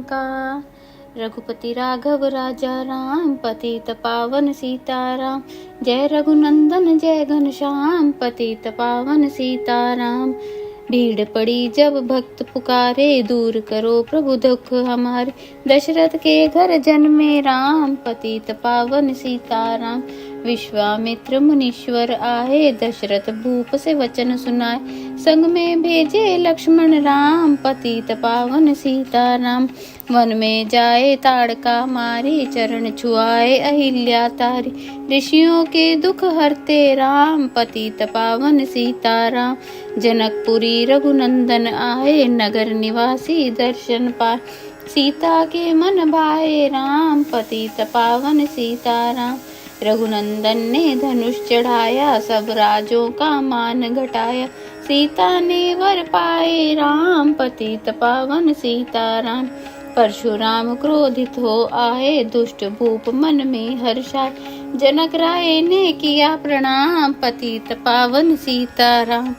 का। रघुपति राघव राजा राम, पतित पावन सीताराम। जय रघुनंदन जय घनश्याम, पतित पावन सीताराम। भीड़ पड़ी जब भक्त पुकारे, दूर करो प्रभु दुख हमारे। दशरथ के घर जन्मे राम, पतित पावन सीताराम। विश्वामित्र मुनीश्वर आए, दशरथ भूप से वचन सुनाए। संग में भेजे लक्ष्मण राम, पतित पावन सीताराम। वन में जाए ताड़का मारे, चरण छुआए अहिल्या तारी। ऋषियों के दुख हरते राम, पतित पावन सीताराम। जनकपुरी रघुनंदन आए, नगर निवासी दर्शन पाए। सीता के मन भाए राम, पतित पावन सीताराम। रघुनंदन ने धनुष चढ़ाया, सब राजों का मान घटाया। सीता ने वर पाए राम, पतित पावन सीताराम। परशुराम क्रोधित हो आए, दुष्ट भूप मन में हर्षाए। जनक राय ने किया प्रणाम, पतित पावन सीताराम।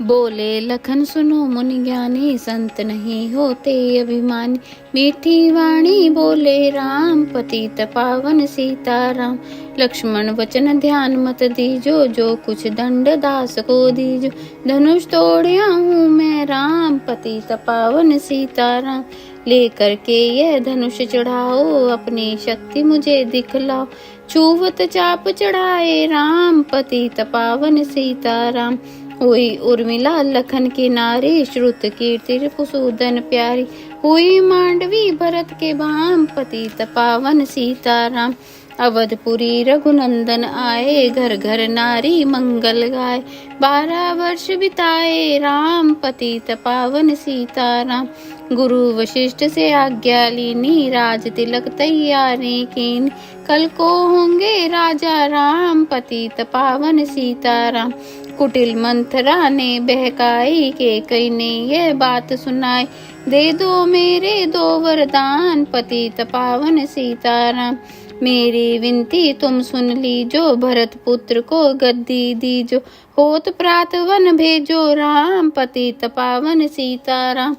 बोले लखन सुनो मुनि ज्ञानी, संत नहीं होते अभिमानी। मीठी वाणी बोले राम, पतित पावन सीताराम। लक्ष्मण वचन ध्यान मत दीजो, जो कुछ दंड दास को दीजो। धनुष तोड़िया हूँ मैं राम, पतित पावन सीताराम। लेकर के यह धनुष चढ़ाओ, अपनी शक्ति मुझे दिखलाओ। छुवत चाप चढ़ाए राम, पतित पावन सीताराम। हुई उर्मिला लखन की नारी, श्रुत कीर्ति रिपुसूदन प्यारी। हुई मांडवी भरत के बाम, पतित पावन सीताराम। अवधपुरी रघुनंदन आए, घर घर नारी मंगल गाए। 12 वर्ष बिताए राम, पतित पावन सीताराम। गुरु वशिष्ठ से आज्ञा लीनी, राज तिलक तैयारी कीन। कल को होंगे राजा राम, पतित पावन सीताराम। कुटिल मंथरा ने बहकाई, के कई ने यह बात सुनाई। दे दो मेरे 2 वरदान, पतित पावन सीताराम। मेरी विनती तुम सुन लीजो, भरत पुत्र को गद्दी दीजो। होत प्रात वन भेजो राम, पतित पावन सीताराम।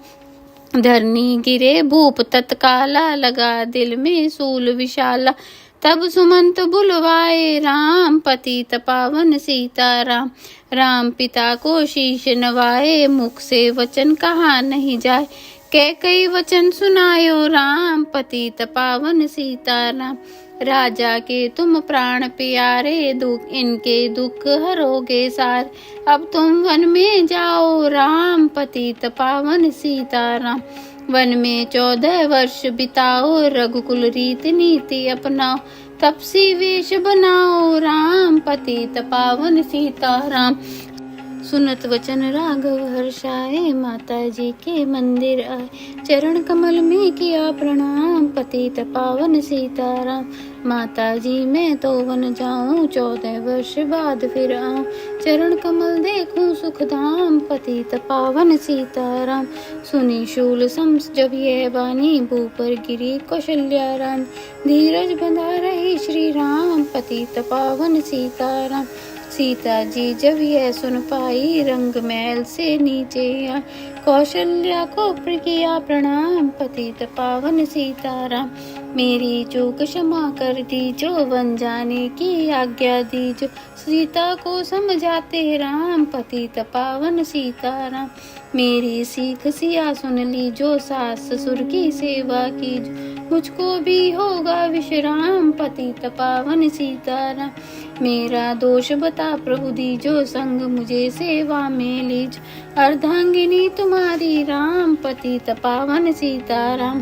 धरनी गिरे भूप तत्काला, लगा दिल में सूल विशाला। तब सुमंत बुलवाए राम, पतित पावन सीताराम। राम पिता को शीश नवाए, मुख से वचन कहा नहीं जाए। कई वचन सुनायो राम, पतित पावन सीताराम। राजा के तुम प्राण प्यारे, दुख इनके दुख हरोगे सार। अब तुम वन में जाओ राम, पतित पावन सीताराम। वन में 14 वर्ष बिताओ, रघुकुल रीत नीति अपनाओ। तपसी वेश बनाओ राम, पतित पावन सीताराम। सुनत वचन राघव हर्षाए, माता जी के मंदिर आए। चरण कमल में किया प्रणाम, पतित पावन सीताराम। माता जी मैं तो वन जाऊं, 14 वर्ष बाद फिर आऊं। चरण कमल देखूं सुख धाम, पतित पावन सीताराम। सुनी शूल शम्स जब यह बानी, भूपर गिरी कौशल्या रानी। धीरज बंधा रही श्री राम, पतित पावन सीताराम। सीता जी जब यह सुन पाई, रंग महल से नीचे आई। कौशल्या को किया प्रणाम, पतित पावन सीताराम। मेरी चूक क्षमा कर दीजो, वन जाने की आज्ञा दीजो। सीता को समझाते राम, पतित पावन सीताराम। मेरी सीख सिया सुन लीजो, सास ससुर की सेवा कीजो। मुझको भी होगा विश्राम, पतित पावन सीताराम। मेरा दोष बता प्रभु दीजो, संग मुझे सेवा में लीजो। अर्धांगिनी तुम्हारी राम, पतित पावन सीताराम।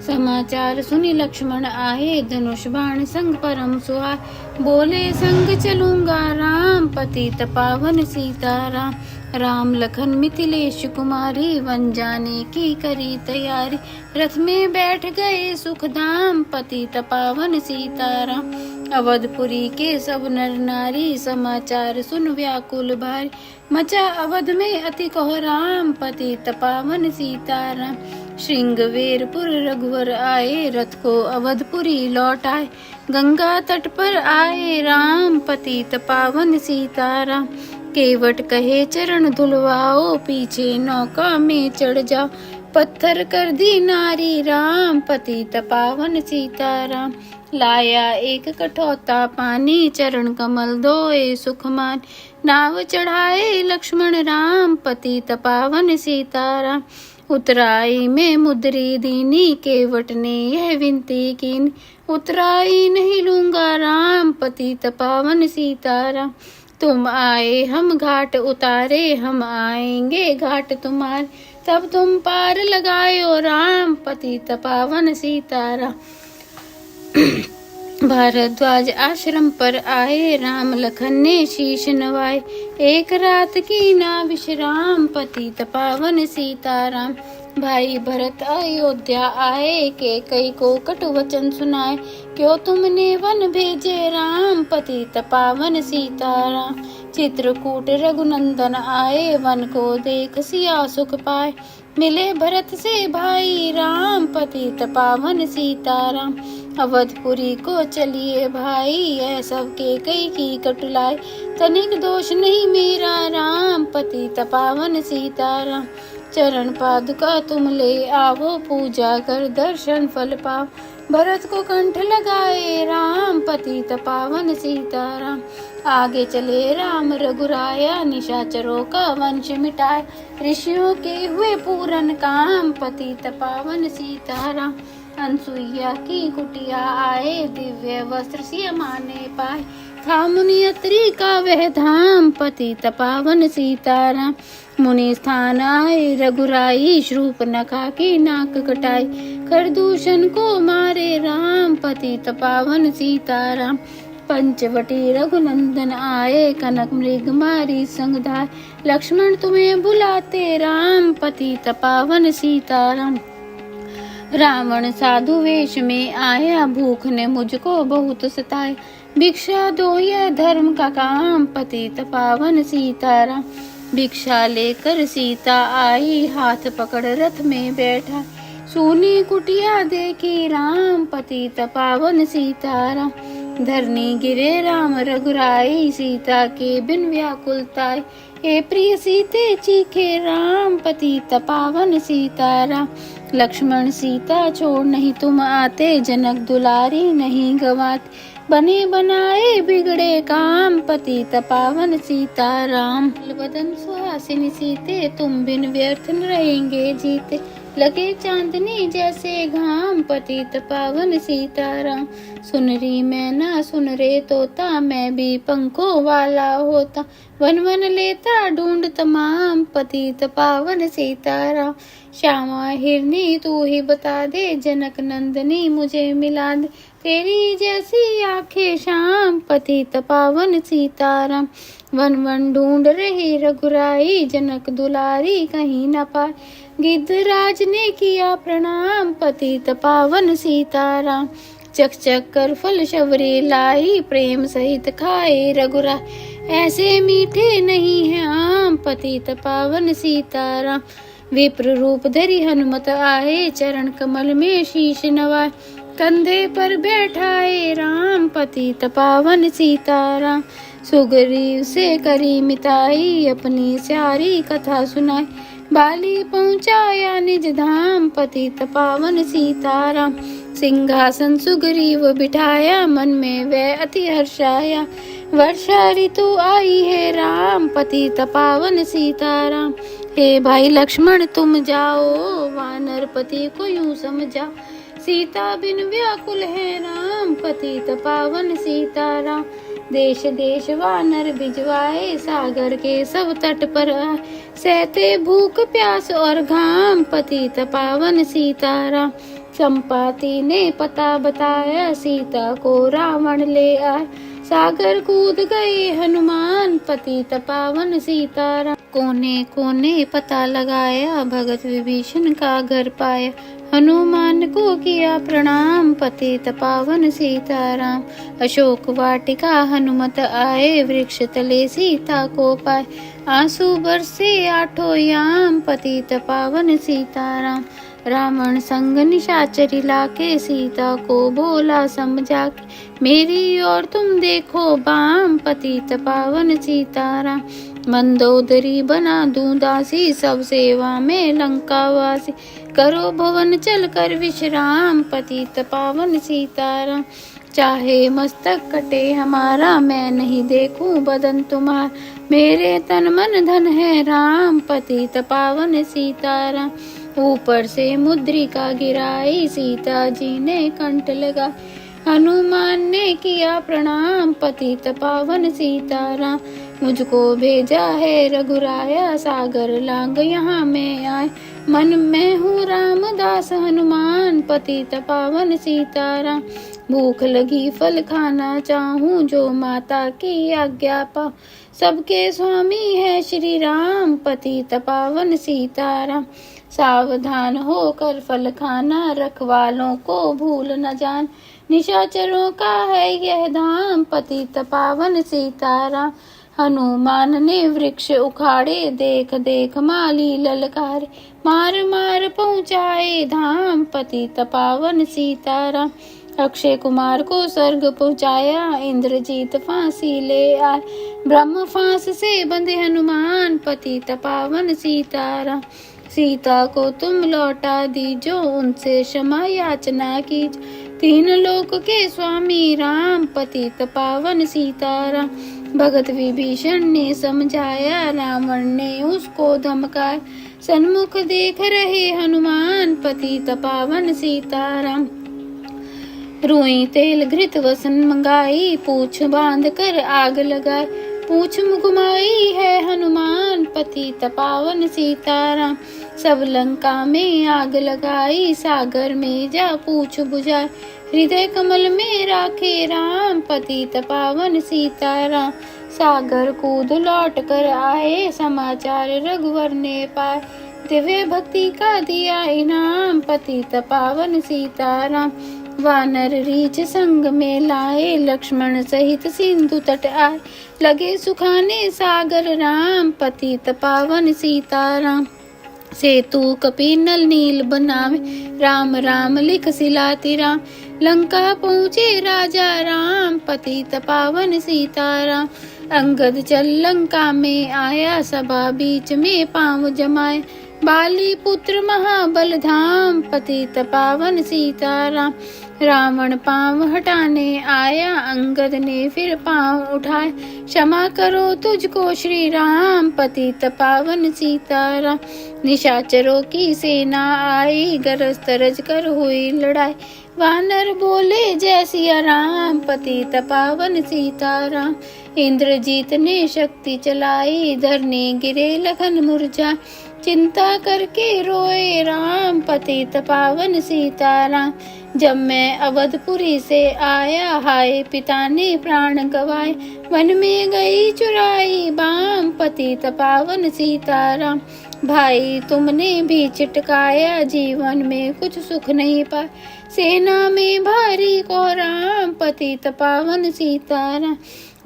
समाचार सुनी लक्ष्मण आए, धनुष बाण संग परम सुहाए। बोले संग चलूंगा राम, पतित पावन सीताराम। राम लखन मिथिलेश कुमारी, वन जाने की करी तैयारी। रथ में बैठ गए सुखधाम, पतित पावन सीताराम। अवधपुरी के सब नर नारी, समाचार सुन व्याकुल भारी। मचा अवध में अति कोहराम, पतित पावन सीताराम। श्रृंगवेरपुर रघुवर आए, रथ को अवधपुरी लौटाए। गंगा तट पर आए राम, पतित पावन सीताराम। केवट कहे चरण धुलवाओ, पीछे नौका में चढ़ जाओ। पत्थर कर दी नारी राम, पतित पावन सीताराम। लाया एक कठौता पानी, चरण कमल धोए सुखमान। नाव चढ़ाए लक्ष्मण राम, पतित पावन सीताराम। उतराई में मुद्री दीनी, केवट ने यह विनती कीनी। उतराई नहीं लूंगा राम, पतित पावन सीताराम। तुम आए हम घाट उतारे, हम आएंगे घाट तुम्हारे। तब तुम पार लगायो राम, पतित पावन सीताराम। भारद्वाज आश्रम पर आए, राम लखन ने शीश नवाए। एक रात की ना विश्राम, पतित पावन सीताराम। भाई भरत अयोध्या आए, के कई को कटु वचन सुनाए। क्यों तुमने वन भेजे राम, पतित पावन सीताराम। चित्रकूट रघुनंदन आए, वन को देख सिया सुख पाए। मिले भरत से भाई राम, पतित पावन सीताराम। अवधपुरी को चलिए भाई, यह सबके कई की कटुलाए। तनिक दोष नहीं मेरा राम, पतित पावन सीताराम। चरण पादुका तुम ले आवो, पूजा कर दर्शन फल पाओ। भरत को कंठ लगाए राम, पतित पावन सीताराम। आगे चले राम रघुराया, निशाचरों का वंश मिटाए। ऋषियों के हुए पूरन काम, पतित पावन सीताराम। अनसुईया की कुटिया आए, दिव्य वस्त्र सिया माने पाए। था मुनि अत्रि का वह धाम, पतित पावन सीताराम। मुनि स्थान आए रघुराई, शूर्पणखा की नाक कटाई। खरदूषण को मारे राम, पतित पावन सीताराम। पंचवटी रघुनंदन आए, कनक मृग मारी संग धाय। लक्ष्मण तुम्हें बुलाते राम, पतित पावन सीताराम। रावण साधु वेश में आया, भूख ने मुझको बहुत सताया। भिक्षा दो यह धर्म का काम, पतित पावन सीताराम। भिक्षा लेकर सीता आई, हाथ पकड़ रथ में बैठा। सोनी कुटिया देखी राम, पतित पावन सीताराम। धरनी गिरे राम रघुराई, सीता के बिन व्याकुलताई। हे प्रिय सीते चीखे राम, पतित पावन सीताराम। लक्ष्मण सीता छोड़ नहीं तुम आते, जनक दुलारी नहीं गवाते। बने बनाए बिगड़े काम, पतित पावन सीताराम। बदन सुहासिनी सीते, तुम बिन व्यर्थ न रहेंगे जीते। लगे चांदनी जैसे घाम, पतित पावन सीताराम। सुन री मैना सुन रे तोता, मैं भी पंखों वाला होता। वन वन लेता ढूंढ तमाम, पतित पावन सीताराम। श्यामा हिरनी तू ही बता दे, जनक नंदनी मुझे मिला दे। तेरी जैसी आंखें शाम, पतित पावन सीताराम। वन वन ढूंढ रही रघुराई, जनक दुलारी कहीं न पाए। गिद्धराज ने किया प्रणाम, पतित पावन सीताराम। चक चक कर फल शबरी लाई, प्रेम सहित खाए रघुराई। ऐसे मीठे नहीं है आम, पतित पावन सीताराम। विप्र रूप धरि हनुमत आए, चरण कमल में शीश नवाए। कंधे पर बैठाए राम, पतित पावन सीताराम। सुग्रीव से करी मिताई, अपनी सारी कथा सुनाई। बाली पहुँचाया निज धाम, पतित पावन सीताराम। सिंहासन सुग्रीव बिठाया, मन में वह अति हर्षाया। वर्षा ऋतु आई है राम, पतित पावन सीताराम। हे भाई लक्ष्मण तुम जाओ, वानर पति को यूं समझाओ। सीता बिन व्याकुल है राम, पतित पावन सीताराम। देश देश वानर भिजवाए, सागर के सब तट पर आए। सहते भूख प्यास और घाम, पतित पावन सीताराम। चंपाती ने पता बताया, सीता को रावण ले आए। सागर कूद गए हनुमान, पतित पावन सीताराम। कोने कोने पता लगाया, भगत विभीषण का घर पाया। हनुमान को किया प्रणाम, पतित पावन सीताराम। अशोक वाटिका हनुमत आए, वृक्ष तले सीता को पाए। आंसू बरसे आठों याम, पतित पावन सीताराम। रावण संग निशाचरी लाके सीता को बोला समझा के, मेरी और तुम देखो बाम पतित पावन सीताराम। मंदोदरी बना दूं दासी, सब सेवा में लंकावासी, करो भवन चल कर विश्राम पतित पावन सीताराम। चाहे मस्तक कटे हमारा, मैं नहीं देखूं बदन तुम्हारा, मेरे तन मन धन है राम पतित पावन सीताराम। ऊपर से मुद्रिका गिराई, सीता जी ने कंठ लगा, हनुमान ने किया प्रणाम पतित पावन सीताराम। मुझको भेजा है रघुराया, सागर लांग यहाँ मैं आए, मन में हूँ रामदास हनुमान पतित पावन सीताराम। भूख लगी फल खाना चाहूं, जो माता की आज्ञा पाऊं, सबके स्वामी है श्री राम पतित पावन सीताराम। सावधान होकर फल खाना, रखवालों को भूल न जान, निशाचरों का है यह धाम पतित पावन सीताराम। हनुमान ने वृक्ष उखाड़े, देख देख माली ललकारे, मार मार पहुँचाए धाम पतित पावन सीताराम। अक्षय कुमार को स्वर्ग पहुँचाया, इंद्रजीत फांसी ले आए, ब्रह्म फांस से बंधे हनुमान पतित पावन सीताराम। सीता को तुम लौटा दीजो, उनसे क्षमा याचना कीज, तीन लोक के स्वामी राम पतित पावन सीताराम। भगत विभीषण ने समझाया, रावण ने उसको धमकाया, सन्मुख देख रहे हनुमान पतित पावन सीताराम। रुई तेल घृत वसन मंगाई, पूछ बांध कर आग लगाई, पूछ घुमाई है हनुमान पतित पावन सीताराम। सब लंका में आग लगाई, सागर में जा पूछ बुझाई, हृदय कमल में राखे राम पतित पावन सीताराम। सागर कूद लौट कर आए, समाचार रघुवर ने पाए, दिव्य भक्ति का दिया इनाम पतित पावन सीताराम। वानर रीछ संग में लाए, लक्ष्मण सहित सिंधु तट आए, लगे सुखाने सागर राम पतित पावन सीताराम। सेतु कपि नल नील बनावे, राम राम लिख सिलाती राम, लंका पहुँचे राजा राम पतित पावन सीताराम। अंगद चल लंका में आया, सभा बीच में पांव जमाए, बाली पुत्र महाबल धाम पतित पावन सीताराम। रावण पांव हटाने आया, अंगद ने फिर पांव उठाए, क्षमा करो तुझको श्री राम पतित पावन सीताराम। निशाचरों की सेना आई, गरज तरज कर हुई लड़ाई, वानर बोले जय सिया राम पतित पावन सीताराम। इंद्रजीत ने शक्ति चलाई, धरने गिरे लखन मुरझाए, चिंता करके रोए राम पतित पावन सीताराम। जब मैं अवधपुरी से आया, हाय पिता ने प्राण गवाए, वन में गई चुराई बाम पतित पावन सीताराम। भाई तुमने भी चिटकाया, जीवन में कुछ सुख नहीं पाया, सेना में भारी को राम पतित पावन सीताराम।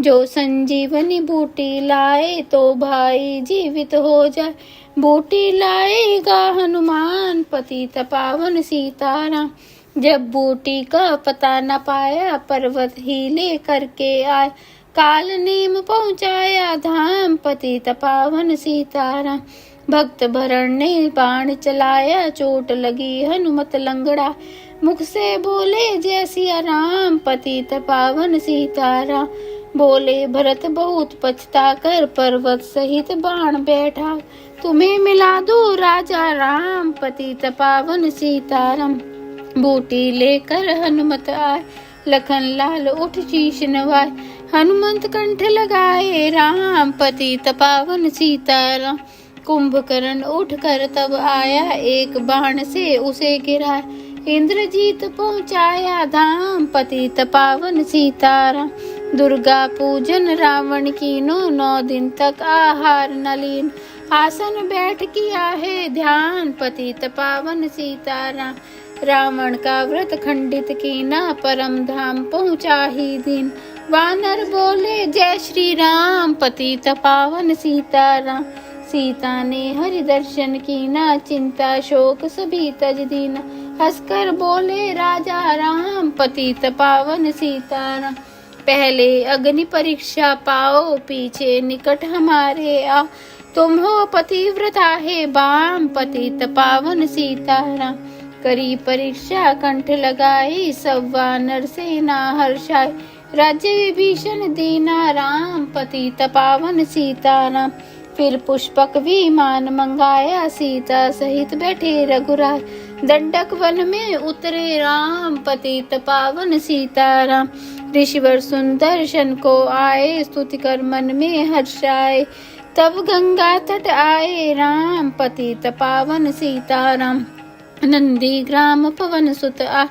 जो संजीवनी बूटी लाए, तो भाई जीवित हो जाए, बूटी लाएगा हनुमान पतित पावन सीताराम। जब बूटी का पता न पाया, पर्वत ही ले करके आए, काल नेम पहुँचाया धाम पतित पावन सीताराम। भक्त भरण ने बाण चलाया, चोट लगी हनुमत लंगड़ा, मुख से बोले जय सिया राम पतित पावन सीताराम। बोले भरत बहुत पछता कर, पर्वत सहित बाण बैठा, तुम्हें मिला दो राजा राम पतित पावन सीताराम। बूटी लेकर हनुमत आए, लखन लाल उठ शीश नवाए, हनुमंत कंठ लगाए राम पतित पावन सीताराम। कुंभकर्ण उठकर तब आया, एक बाण से उसे गिराया, इंद्रजीत पहुँचाया धाम पतित पावन सीताराम। दुर्गा पूजन रावण कीनो, 9 दिन तक आहार न लीन, आसन बैठ किया है ध्यान पतित पावन सीताराम। रावण का व्रत खंडित कीना, परम धाम पहुँचा ही दिन, वानर बोले जय श्री राम पतित पावन सीताराम। सीता ने हरि दर्शन कीना, चिंता शोक सभी तज दीना। हंसकर बोले राजा राम, पतित पावन सीताराम। पहले अग्नि परीक्षा पाओ, पीछे निकट हमारे आओ। तुम हो पतिव्रता है बाम, पतित पावन सीताराम। करी परीक्षा कंठ लगाई, सब वानर सेना हर्षाई। राज्य विभीषण दीना राम, पतित पावन सीताराम। फिर पुष्पक विमान मंगाया, सीता सहित बैठे रघुराय। दंडक वन में उतरे राम, पतित पावन सीताराम। ऋषिवर सुंदर्शन को आए, स्तुति कर मन में हर्षाए। तब गंगा तट आए राम, पतित पावन सीताराम। नंदी ग्राम पवन सुत आ,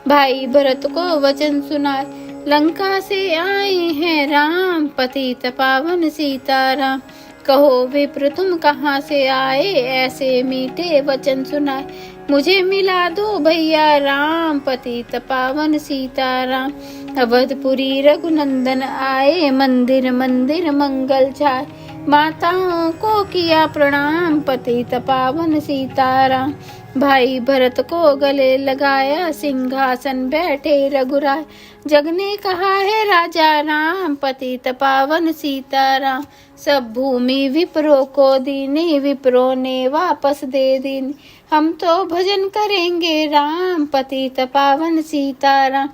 भाई भरत को वचन सुनाए। लंका से आए हैं राम, पतित पावन सीताराम। कहो विप्र तुम कहाँ से आए, ऐसे मीठे वचन सुनाए। मुझे मिला दो भैया राम, पतित पावन सीताराम। अवधपुरी रघुनंदन आए, मंदिर मंदिर मंगल छाए। माताओं को किया प्रणाम, पतित पावन सीताराम। भाई भरत को गले लगाया, सिंहासन बैठे रघुराय। जग ने कहा है राजा राम, पतित पावन सीताराम। सब भूमि विप्रो को दीनी, विप्रो ने वापस दे दीनी। हम तो भजन करेंगे राम, पतित पावन सीताराम।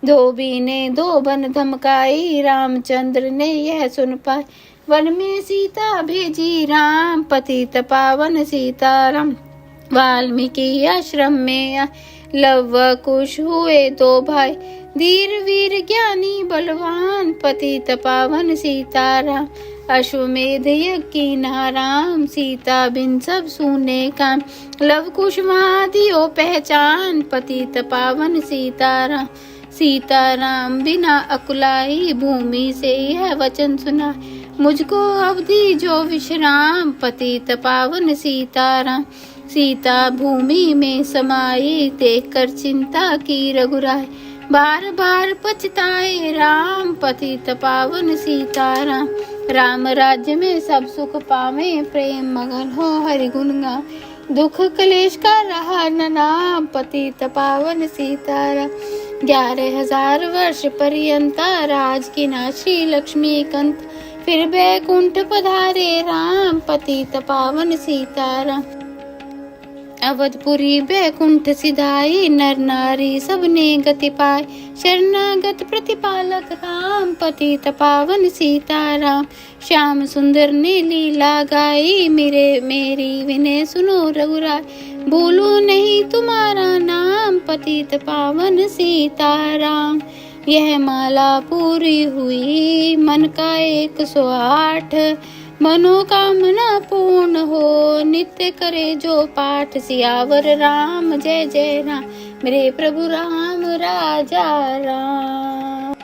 धोबी ने दो बन धमकाई, रामचंद्र ने यह सुन पाई। वन में सीता भेजी राम, पतित पावन सीताराम। वाल्मीकि आश्रम में लव कुश हुए दो भाई। धीर वीर ज्ञानी बलवान, पतित पावन सीताराम। अश्वमेध यज्ञ कीना राम, सीता बिन सब सूने काम। लव कुश महादियो पहचान, पतित पावन सीताराम। सीताराम बिना अकुलाई, भूमि से यह वचन सुना। मुझको अवधि जो विश्राम, पतित पावन सीताराम। सीता भूमि में समाई, देखकर चिंता की रघुराय। बार बार पछताए राम, पतित पावन सीताराम। राम राज्य में सब सुख पावे, प्रेम मगन हो हरि गुण गावे। दुख कलेश का रहा न नाम, पतित पावन सीताराम। 11,000 वर्ष पर्यंता राज किना श्री लक्ष्मीकांत। फिर बैकुंठ पधारे राम, पतित पावन सीताराम। अवधपुरी बैकुंठ सिधाई, नर नारी सबने गति पाई। शरणागत प्रतिपालक राम, पतित पावन सीताराम। श्याम सुंदर ने लीला गाई, मेरी विनय सुनो रघुराय। भूलो नहीं तुम्हारा नाम, पतित पावन सीताराम। यह माला पूरी हुई, मन का 108। मनोकामना पूर्ण हो, नित्य करे जो पाठ। सियावर राम जय जय राम, मेरे प्रभु राम राजा राम।